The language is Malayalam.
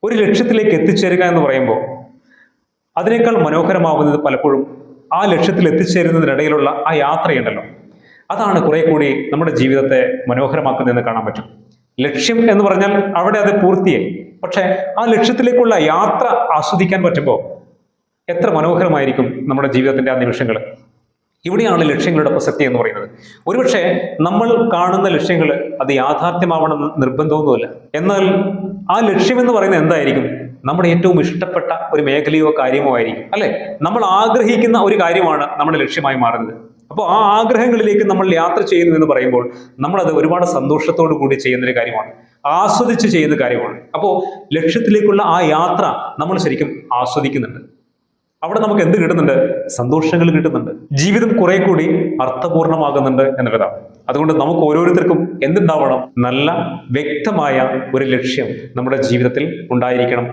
ഒരു ലക്ഷ്യത്തിലേക്ക് എത്തിച്ചേരുക എന്ന് പറയുമ്പോൾ അതിനേക്കാൾ മനോഹരമാവുന്നത് പലപ്പോഴും ആ ലക്ഷ്യത്തിൽ എത്തിച്ചേരുന്നതിനിടയിലുള്ള ആ യാത്രയുണ്ടല്ലോ, അതാണ് കുറെ കൂടി നമ്മുടെ ജീവിതത്തെ മനോഹരമാക്കുന്നതെന്ന് കാണാൻ പറ്റും. ലക്ഷ്യം എന്ന് പറഞ്ഞാൽ അവിടെ അത് പൂർത്തിയായി. പക്ഷെ ആ ലക്ഷ്യത്തിലേക്കുള്ള യാത്ര ആസ്വദിക്കാൻ പറ്റുമ്പോൾ എത്ര മനോഹരമായിരിക്കും നമ്മുടെ ജീവിതത്തിന്റെ ആ നിമിഷങ്ങൾ. ഇവിടെയാണ് ലക്ഷ്യങ്ങളുടെ പ്രസക്തി എന്ന് പറയുന്നത്. ഒരുപക്ഷെ നമ്മൾ കാണുന്ന ലക്ഷ്യങ്ങൾ അത് യാഥാർത്ഥ്യമാവണമെന്ന് നിർബന്ധമൊന്നുമില്ല. എന്നാൽ ആ ലക്ഷ്യം എന്ന് പറയുന്നത് എന്തായിരിക്കും? നമ്മുടെ ഏറ്റവും ഇഷ്ടപ്പെട്ട ഒരു മേഖലയോ കാര്യമോ ആയിരിക്കും, അല്ലെ? നമ്മൾ ആഗ്രഹിക്കുന്ന ഒരു കാര്യമാണ് നമ്മുടെ ലക്ഷ്യമായി മാറുന്നത്. അപ്പോൾ ആ ആഗ്രഹങ്ങളിലേക്ക് നമ്മൾ യാത്ര ചെയ്യുന്നു എന്ന് പറയുമ്പോൾ നമ്മളത് ഒരുപാട് സന്തോഷത്തോടു കൂടി ചെയ്യുന്നൊരു കാര്യമാണ്, ആസ്വദിച്ച് ചെയ്യുന്ന കാര്യമാണ്. അപ്പോൾ ലക്ഷ്യത്തിലേക്കുള്ള ആ യാത്ര നമ്മൾ ശരിക്കും ആസ്വദിക്കുന്നുണ്ട്. അവിടെ നമുക്ക് എന്ത് കിട്ടുന്നുണ്ട്? സന്തോഷങ്ങൾ കിട്ടുന്നുണ്ട്. ജീവിതം കുറെ കൂടി അർത്ഥപൂർണമാകുന്നുണ്ട് എന്നുള്ളതാണ്. അതുകൊണ്ട് നമുക്ക് ഓരോരുത്തർക്കും എന്തുണ്ടാവണം? നല്ല വ്യക്തമായ ഒരു ലക്ഷ്യം നമ്മുടെ ജീവിതത്തിൽ ഉണ്ടായിരിക്കണം.